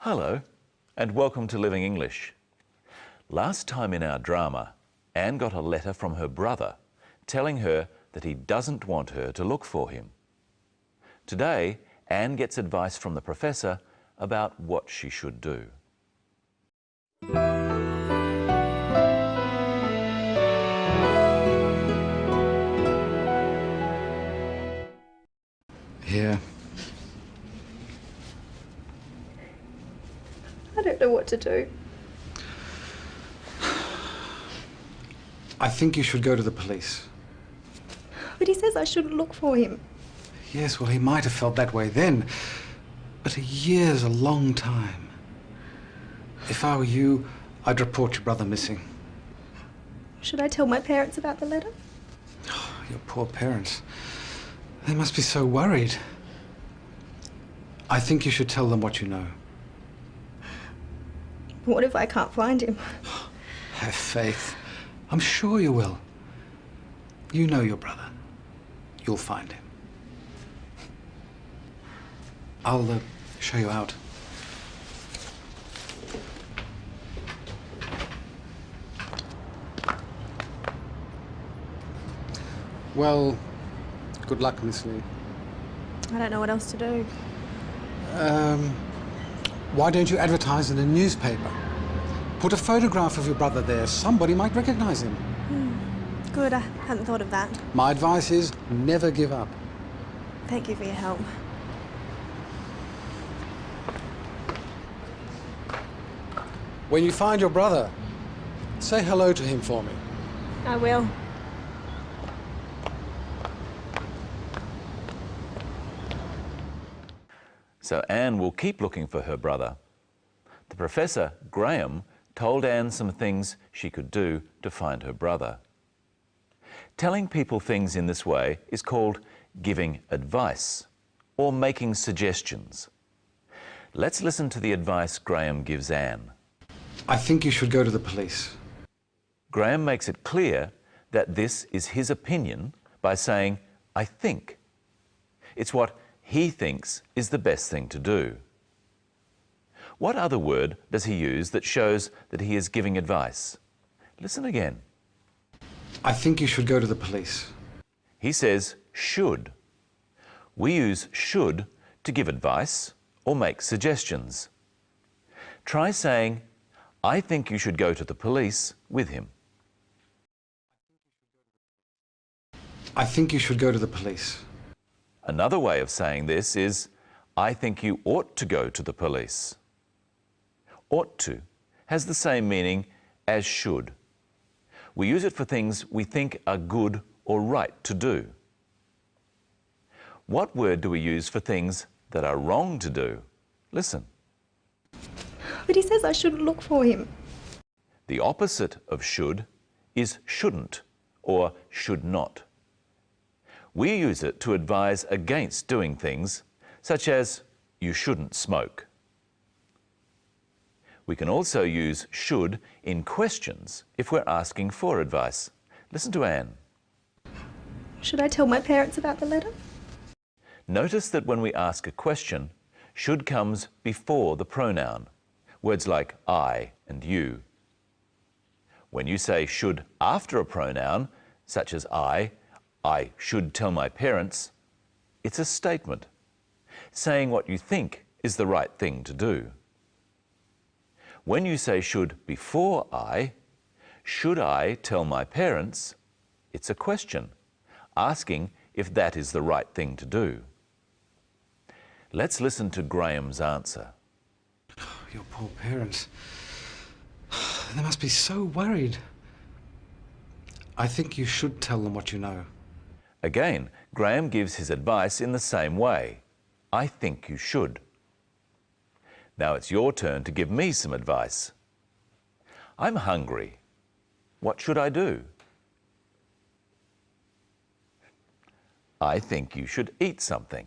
Hello, and welcome to Living English. Last time in our drama, Anne got a letter from her brother telling her that he doesn't want her to look for him. Today, Anne gets advice from the professor about what she should do. Here. I don't know what to do. I think you should go to the police. But he says I shouldn't look for him. Yes, well, he might have felt that way then, but a year's a long time. If I were you, I'd report your brother missing. Should I tell my parents about the letter? Oh, your poor parents. They must be so worried. I think you should tell them what you know. What if I can't find him? Have faith. I'm sure you will. You know your brother. You'll find him. I'll show you out. Well, good luck, Miss Lee. I don't know what else to do. Why don't you advertise in a newspaper? Put a photograph of your brother there. Somebody might recognize him. Good, I hadn't thought of that. My advice is never give up. Thank you for your help. When you find your brother, say hello to him for me. I will. So Anne will keep looking for her brother. The professor, Graham, told Anne some things she could do to find her brother. Telling people things in this way is called giving advice or making suggestions. Let's listen to the advice Graham gives Anne. I think you should go to the police. Graham makes it clear that this is his opinion by saying, I think. It's what he thinks is the best thing to do. What other word does he use that shows that he is giving advice? Listen again. I think you should go to the police. He says should. We use should to give advice or make suggestions. Try saying, I think you should go to the police with him. I think you should go to the police. Another way of saying this is, I think you ought to go to the police. Ought to has the same meaning as should. We use it for things we think are good or right to do. What word do we use for things that are wrong to do? Listen. But he says I shouldn't look for him. The opposite of should is shouldn't or should not. We use it to advise against doing things, such as you shouldn't smoke. We can also use should in questions if we're asking for advice. Listen to Anne. Should I tell my parents about the letter? Notice that when we ask a question, should comes before the pronoun, words like I and you. When you say should after a pronoun, such as I should tell my parents, it's a statement, saying what you think is the right thing to do. When you say should before should I tell my parents, it's a question, asking if that is the right thing to do. Let's listen to Graham's answer. Your poor parents. They must be so worried. I think you should tell them what you know. Again, Graham gives his advice in the same way. I think you should. Now it's your turn to give me some advice. I'm hungry. What should I do? I think you should eat something.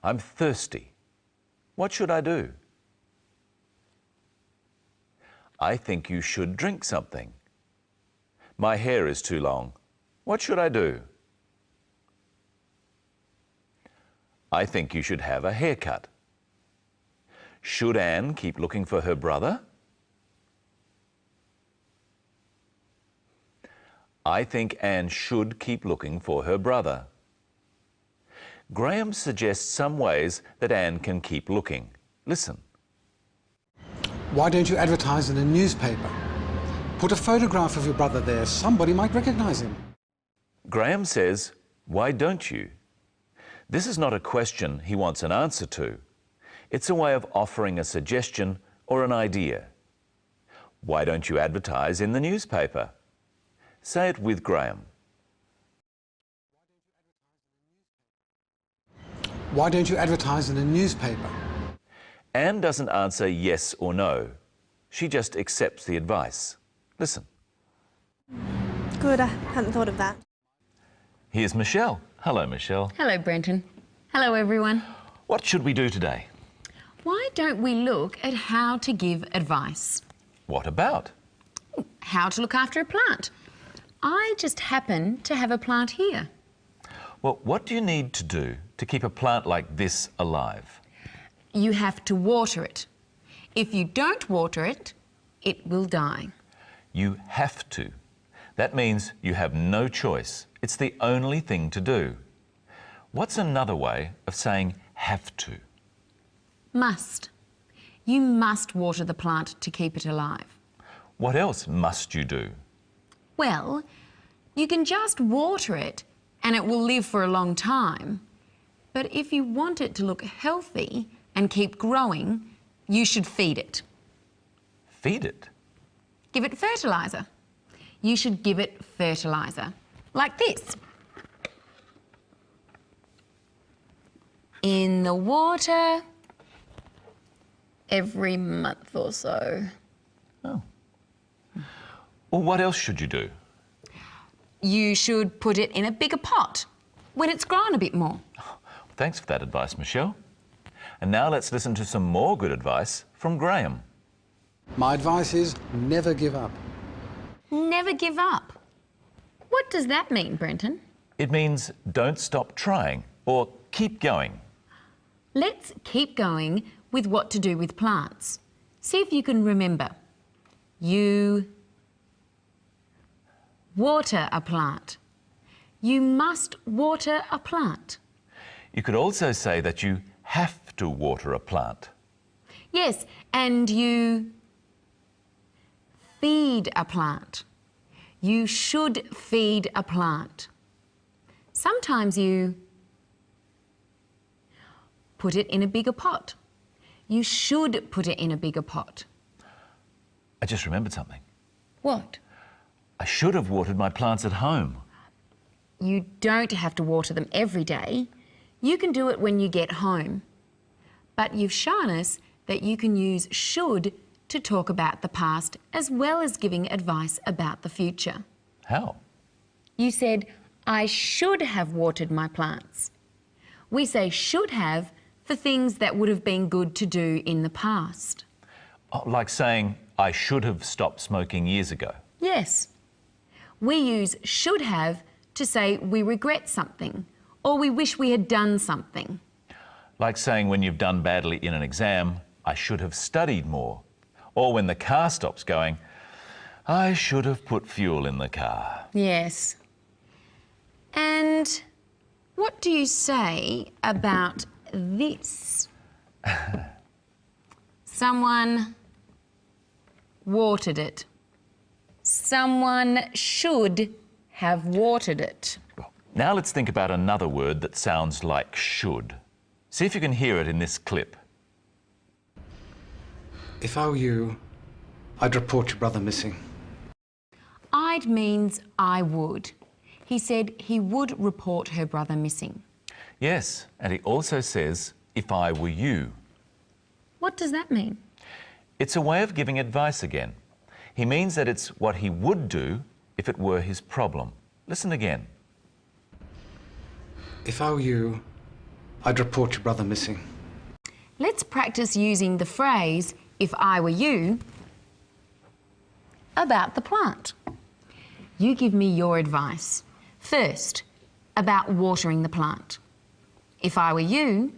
I'm thirsty. What should I do? I think you should drink something. My hair is too long. What should I do? I think you should have a haircut. Should Anne keep looking for her brother? I think Anne should keep looking for her brother. Graham suggests some ways that Anne can keep looking. Listen. Why don't you advertise in a newspaper? Put a photograph of your brother there. Somebody might recognize him. Graham says, why don't you? This is not a question he wants an answer to. It's a way of offering a suggestion or an idea. Why don't you advertise in the newspaper? Say it with Graham. Why don't you advertise in a newspaper? Anne doesn't answer yes or no. She just accepts the advice. Listen. Good, I hadn't thought of that. Here's Michelle. Hello, Michelle. Hello, Brenton. Hello, everyone. What should we do today? Why don't we look at how to give advice? What about? How to look after a plant. I just happen to have a plant here. Well, what do you need to do to keep a plant like this alive? You have to water it. If you don't water it, it will die. You have to. That means you have no choice. It's the only thing to do. What's another way of saying have to? Must. You must water the plant to keep it alive. What else must you do? Well, you can just water it and it will live for a long time. But if you want it to look healthy and keep growing, you should feed it. Feed it? Give it fertiliser. You should give it fertiliser, like this. In the water every month or so. Oh. Well, what else should you do? You should put it in a bigger pot when it's grown a bit more. Thanks for that advice, Michelle. And now let's listen to some more good advice from Graham. My advice is never give up. Never give up. What does that mean, Brenton? It means don't stop trying or keep going. Let's keep going with what to do with plants. See if you can remember. You water a plant. You must water a plant. You could also say that you have to water a plant. Yes, and you feed a plant. You should feed a plant. Sometimes you put it in a bigger pot. You should put it in a bigger pot. I just remembered something. What? I should have watered my plants at home. You don't have to water them every day. You can do it when you get home. But you've shown us that you can use should to talk about the past as well as giving advice about the future. How? You said, I should have watered my plants. We say should have for things that would have been good to do in the past. Oh, like saying, I should have stopped smoking years ago. Yes. We use should have to say we regret something or we wish we had done something. Like saying when you've done badly in an exam, I should have studied more. Or when the car stops going, I should have put fuel in the car. Yes. And what do you say about this? Someone watered it. Someone should have watered it. Now let's think about another word that sounds like should. See if you can hear it in this clip. If I were you, I'd report your brother missing. I'd means I would. He said he would report her brother missing. Yes, and he also says, if I were you. What does that mean? It's a way of giving advice again. He means that it's what he would do if it were his problem. Listen again. If I were you, I'd report your brother missing. Let's practice using the phrase, if I were you, about the plant. You give me your advice. First, about watering the plant. If I were you...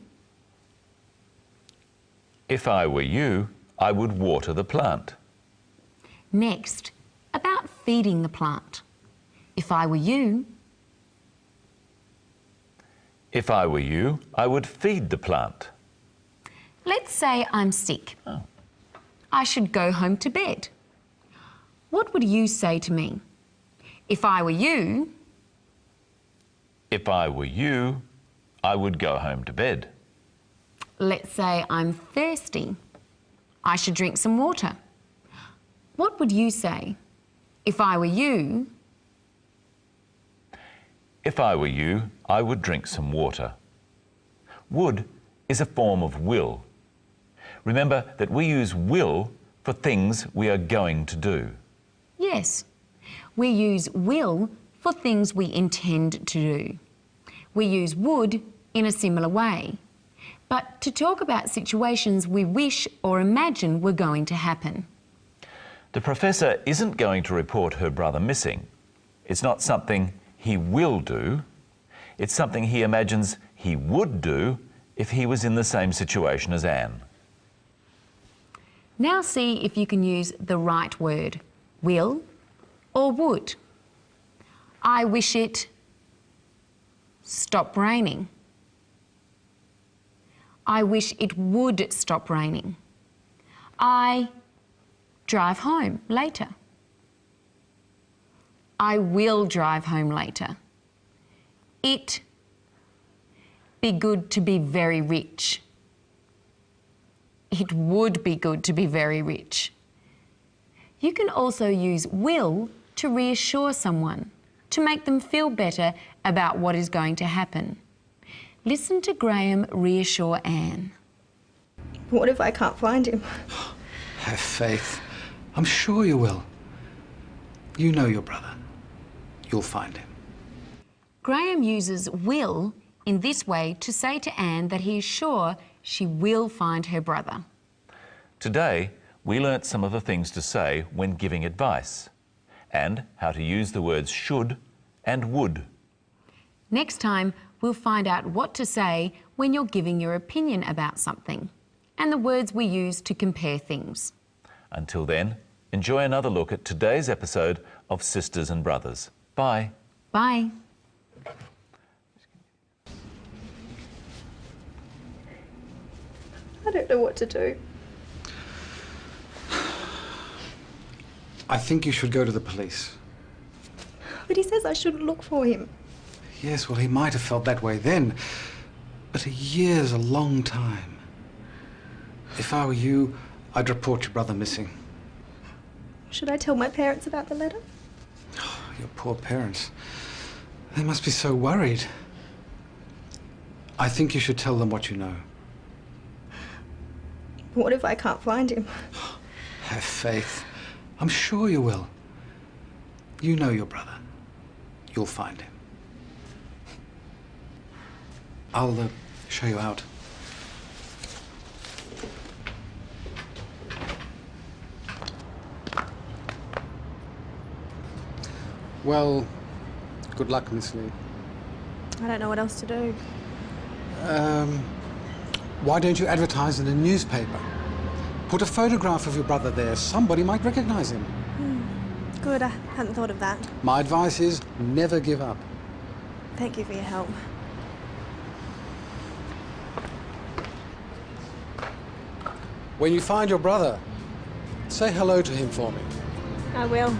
If I were you, I would water the plant. Next, about feeding the plant. If I were you, If I were you, I would feed the plant. let's say I'm sick. Oh. I should go home to bed. What would you say to me? If I were you, If I were you, I would go home to bed. let's say I'm thirsty. I should drink some water. What would you say? If I were you, If I were you, I would drink some water. Would is a form of will. Remember that we use will for things we are going to do. yes. We use will for things we intend to do. We use would in a similar way, but to talk about situations we wish or imagine were going to happen. The professor isn't going to report her brother missing. It's not something he will do. It's something he imagines he would do if he was in the same situation as Anne. Now see if you can use the right word, will or would. I wish it stopped raining. I wish it would stop raining. I drive home later. I will drive home later. It be good to be very rich. It would be good to be very rich. You can also use will to reassure someone, to make them feel better about what is going to happen. Listen to Graham reassure Anne. What if I can't find him? Have faith. I'm sure you will. You know your brother. You'll find him. Graham uses will in this way to say to Anne that he is sure she will find her brother. Today, we learnt some of the things to say when giving advice and how to use the words should and would. Next time, we'll find out what to say when you're giving your opinion about something and the words we use to compare things. Until then, enjoy another look at today's episode of Sisters and Brothers. Bye. Bye. I don't know what to do. I think you should go to the police. But he says I shouldn't look for him. Yes, well, he might have felt that way then, but a year's a long time. If I were you, I'd report your brother missing. Should I tell my parents about the letter? Oh, your poor parents. They must be so worried. I think you should tell them what you know. What if I can't find him? Have faith. I'm sure you will. You know your brother. You'll find him. I'll show you out. Well, good luck, Miss Lee. I don't know what else to do. Why don't you advertise in a newspaper? Put a photograph of your brother there. Somebody might recognize him. Good, I hadn't thought of that. My advice is never give up. Thank you for your help. When you find your brother, say hello to him for me. I will.